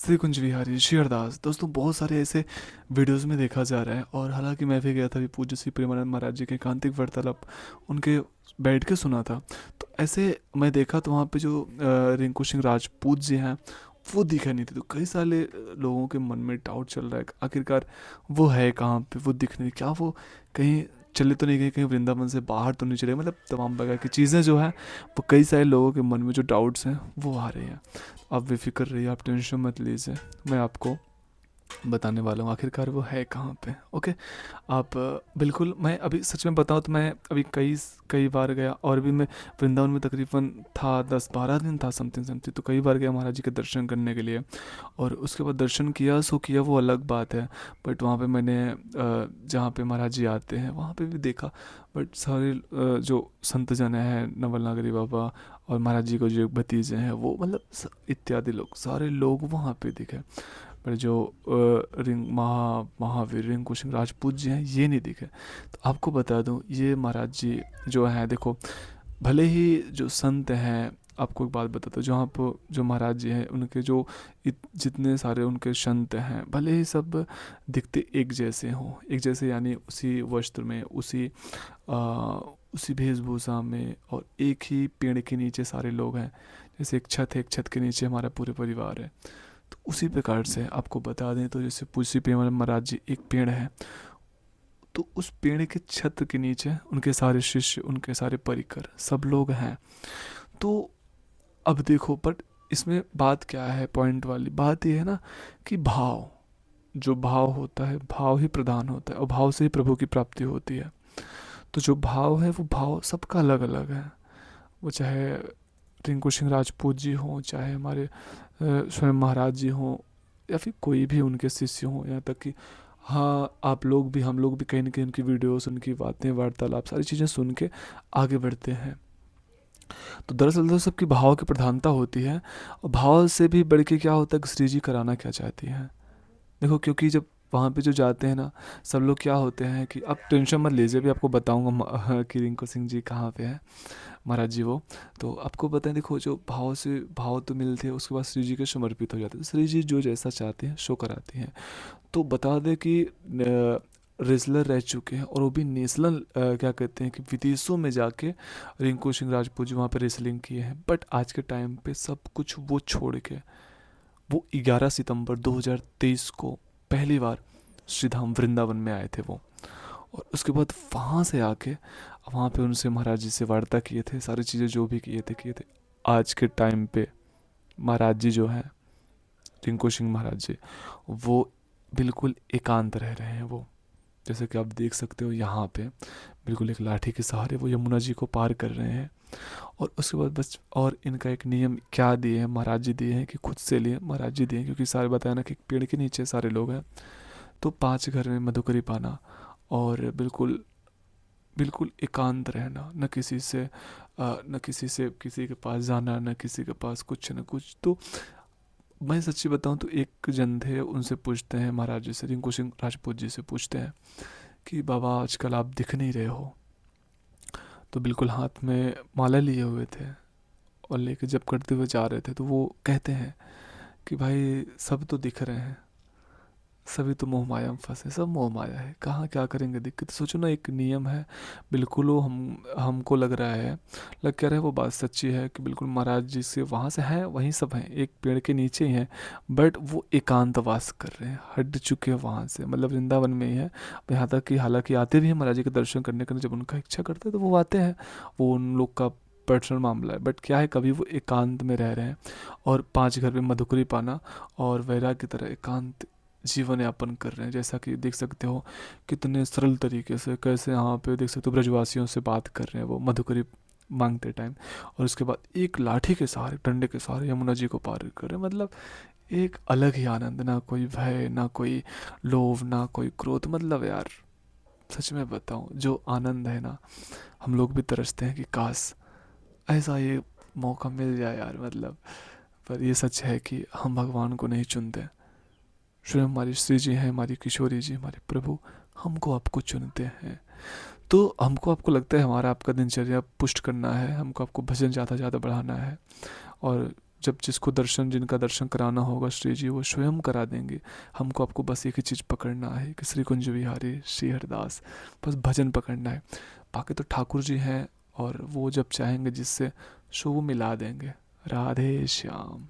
श्री कुंज विहारी शेरदास। दोस्तों बहुत सारे ऐसे वीडियोस में देखा जा रहा है, और हालांकि मैं भी गया था अभी पूज्य श्री प्रेमानंद महाराज जी के एकांतिक वार्तालाप उनके बैठ के सुना था। तो ऐसे मैं देखा तो वहाँ पे जो रिंकू सिंह राजपूत जी हैं वो दिखे नहीं थे। तो कई सारे लोगों के मन में डाउट चल रहा है आखिरकार वो है कहाँ पे, वो दिख नहीं, क्या वो कहीं चले तो नहीं गए, कहीं वृंदावन से बाहर तो नहीं चले, मतलब तमाम प्रकार की चीज़ें जो है वो कई सारे लोगों के मन में जो डाउट्स हैं वो आ रहे हैं। आप बेफिक्र रहिए, आप टेंशन मत लीजिए, मैं आपको बताने वाला हूँ आखिरकार वो है कहाँ पे। ओके, आप बिल्कुल, मैं अभी सच में बताऊँ तो मैं अभी कई कई बार गया, और भी मैं वृंदावन में तकरीबन था 10-12 दिन था, समथिंग समथिंग, तो कई बार गया महाराज जी के दर्शन करने के लिए। और उसके बाद दर्शन किया सो किया, वो अलग बात है। बट वहाँ पे मैंने जहाँ पे महाराज जी आते हैं वहाँ पे भी देखा। बट सारे जो संत जन हैं, नवल नागरी बाबा और महाराज जी को जो भतीजे हैं वो, मतलब इत्यादि लोग, सारे लोग वहाँ पे दिखे। पर जो महावीर रिंकू सिंह राजपूत जी हैं ये नहीं दिखे। तो आपको बता दूं, ये महाराज जी जो हैं, देखो भले ही जो संत हैं, आपको एक बात बताता हूँ, जहाँ पर जो महाराज जी हैं उनके जो जितने सारे उनके संत हैं, भले ही सब दिखते एक जैसे हों, एक जैसे यानी उसी वस्त्र में, उसी वेशभूषा में, और एक ही पेड़ के नीचे सारे लोग हैं। जैसे एक छत है, एक छत के नीचे हमारा पूरे परिवार है। तो उसी प्रकार से आपको बता दें, तो जैसे पूज्य प्रेमानंद महाराज जी एक पेड़ है, तो उस पेड़ के छत के नीचे उनके सारे शिष्य, उनके सारे परिकर सब लोग हैं। तो अब देखो, बट इसमें बात क्या है, पॉइंट वाली बात ये है ना कि भाव, जो भाव होता है, भाव ही प्रधान होता है, और भाव से ही प्रभु की प्राप्ति होती है। तो जो भाव है वो भाव सबका अलग अलग है। वो चाहे रिंकू सिंह राजपूत जी हों, चाहे हमारे स्वयं महाराज जी हों, या फिर कोई भी उनके शिष्य हों, यहाँ तक कि हाँ आप लोग भी, हम लोग भी कहीं ना कहीं उनकी वीडियोस, उनकी बातें, वार्तालाप, सारी चीज़ें सुन के आगे बढ़ते हैं। तो दरअसल तो सबकी भाव की प्रधानता होती है, और भाव से भी बढ़ के क्या होता है कि श्री जी कराना क्या चाहती हैं। देखो, क्योंकि जब वहाँ पे जो जाते हैं ना, सब लोग क्या होते हैं कि आप टेंशन मत लीजिए, अभी आपको बताऊंगा कि रिंकू सिंह जी कहाँ पे है, महाराज जी वो। तो आपको बताएं, देखो जो भाव से भाव तो मिलते हैं, उसके बाद श्री जी के समर्पित हो जाते हैं, श्री जी जो जैसा चाहते हैं शो कराती हैं। तो बता दें कि रेसलर रह चुके हैं, और वो भी नेशनल क्या कहते हैं कि विदेशों में जाके रिंकू सिंह राजपूत जी वहाँ पे रेसलिंग किए हैं। बट आज के टाइम पे सब कुछ वो छोड़ के, वो 11 सितंबर 2023 को पहली बार श्रीधाम वृंदावन में आए थे वो। और उसके बाद वहाँ से आके वहाँ पे उनसे महाराज जी से वार्ता किए थे, सारी चीज़ें जो भी किए थे। आज के टाइम पे महाराज जी जो हैं, रिंकू सिंह महाराज जी, वो बिल्कुल एकांत रह रहे हैं। वो जैसे कि आप देख सकते हो यहाँ पे, बिल्कुल एक लाठी के सहारे वो यमुना जी को पार कर रहे हैं। और उसके बाद बस, और इनका एक नियम क्या दिए हैं महाराज जी, दिए हैं कि खुद से लिए महाराज जी दिए हैं, क्योंकि सारे बताया ना कि एक पेड़ के नीचे सारे लोग हैं। तो 5 घर में मधुकरी पाना, और बिल्कुल बिल्कुल एकांत रहना, न किसी से न किसी से किसी के पास जाना, न किसी के पास कुछ न कुछ। तो मैं सच्ची बताऊं तो एक जन थे, उनसे पूछते हैं महाराज जी से, रिंकू सिंह राजपूत जी से पूछते हैं कि बाबा आजकल आप दिख नहीं रहे हो। तो बिल्कुल हाथ में माला लिए हुए थे, और लेके जब करते हुए जा रहे थे, तो वो कहते हैं कि भाई सब तो दिख रहे हैं, सभी तो मोह माया में फंसे, सब मोह माया है, कहाँ क्या करेंगे दिक्कत। सोचो ना, एक नियम है, बिल्कुल वो हमको लग रहा है, लग क्या रहा है, वो बात सच्ची है कि बिल्कुल महाराज जी से वहाँ से हैं, वहीं सब हैं, एक पेड़ के नीचे ही हैं। बट वो एकांतवास कर रहे हैं, हट चुके हैं वहाँ से, मतलब वृंदावन में ही है। यहाँ तक कि हालांकि आते भी हैं महाराज जी के दर्शन करने के लिए, जब उनका इच्छा करता है तो वो आते हैं, वो उन लोग का पर्सनल मामला है। बट क्या है, कभी वो एकांत में रह रहे हैं, और 5 घर में मधुकरी पाना और वैराग की तरह एकांत जीवन यापन कर रहे हैं। जैसा कि देख सकते हो कितने सरल तरीके से, कैसे यहाँ पे देख सकते हो ब्रजवासियों से बात कर रहे हैं वो मधुकरी मांगते टाइम, और उसके बाद एक लाठी के सहारे, डंडे के सहारे यमुना जी को पार कर रहे हैं। मतलब एक अलग ही आनंद, ना कोई भय, ना कोई लोभ, ना कोई क्रोध। मतलब यार सच में बताऊं, जो आनंद है ना, हम लोग भी तरसते हैं कि काश ऐसा ये मौका मिल जाए यार। मतलब पर ये सच है कि हम भगवान को नहीं चुनते, स्वयं हमारी श्री जी हैं, हमारी किशोरी जी, हमारे प्रभु हमको आपको चुनते हैं। तो हमको आपको लगता है हमारा आपका दिनचर्या पुष्ट करना है, हमको आपको भजन ज़्यादा ज़्यादा बढ़ाना है, और जब जिनका दर्शन कराना होगा श्री जी वो स्वयं करा देंगे। हमको आपको बस एक ही चीज़ पकड़ना है कि श्री कुंज विहारी श्री हरदास, बस भजन पकड़ना है। बाकी तो ठाकुर जी हैं और वो जब चाहेंगे जिससे सो वो मिला देंगे। राधे श्याम।